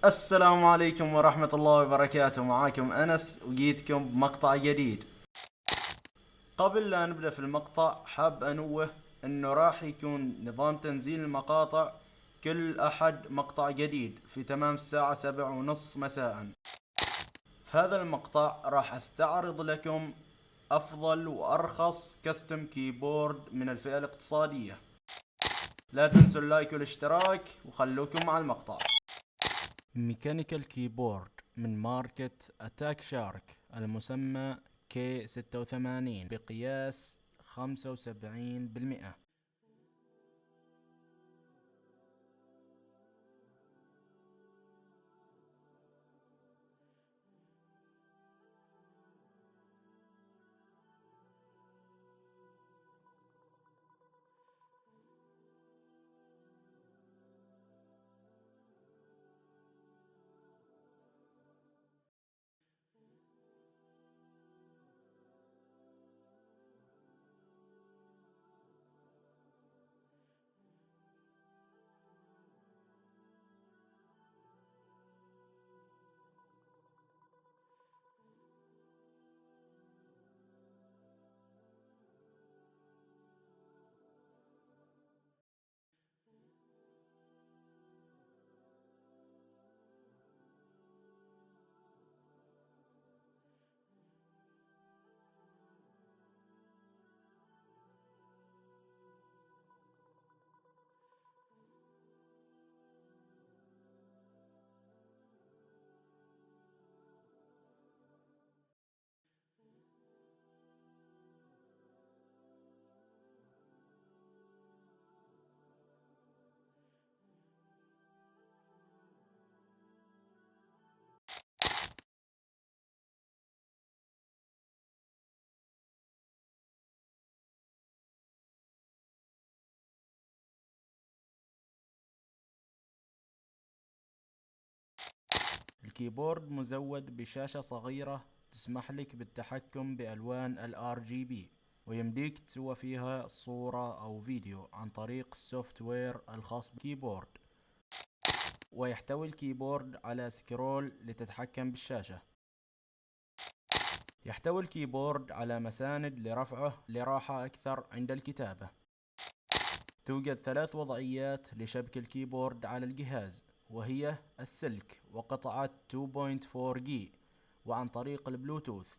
السلام عليكم ورحمة الله وبركاته. معاكم أنس وجيتكم بمقطع جديد. قبل لا نبدأ في المقطع حاب أنوه أنه راح يكون نظام تنزيل المقاطع كل أحد مقطع جديد في تمام الساعة 7:30 مساء. في هذا المقطع راح أستعرض لكم أفضل وأرخص كاستم كيبورد من الفئة الاقتصادية. لا تنسوا اللايك والاشتراك وخلوكم مع المقطع. ميكانيكال كيبورد من ماركة أتاك شارك المسمى K86 بقياس 75%. الكيبورد مزود بشاشة صغيرة تسمح لك بالتحكم بألوان ال RGB، ويمديك تسوى فيها صورة أو فيديو عن طريق السوفت وير الخاص بالكيبورد. ويحتوي الكيبورد على سكرول لتتحكم بالشاشة. يحتوي الكيبورد على مساند لرفعه لراحة أكثر عند الكتابة. توجد 3 وضعيات لشبك الكيبورد على الجهاز، وهي السلك وقطعة 2.4 جي وعن طريق البلوتوث.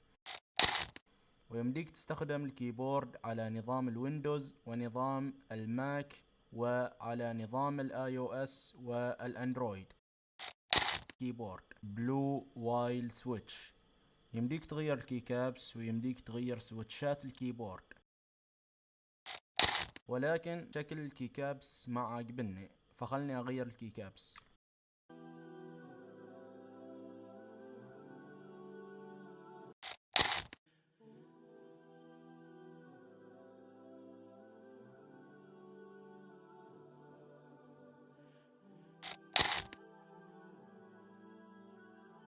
ويمديك تستخدم الكيبورد على نظام الويندوز ونظام الماك وعلى نظام الاي او اس والاندرويد. كيبورد بلو وايل سويتش، يمديك تغير الكيكابس ويمديك تغير سويتشات الكيبورد، ولكن شكل الكيكابس ما عاجبني فخلني اغير الكيكابس.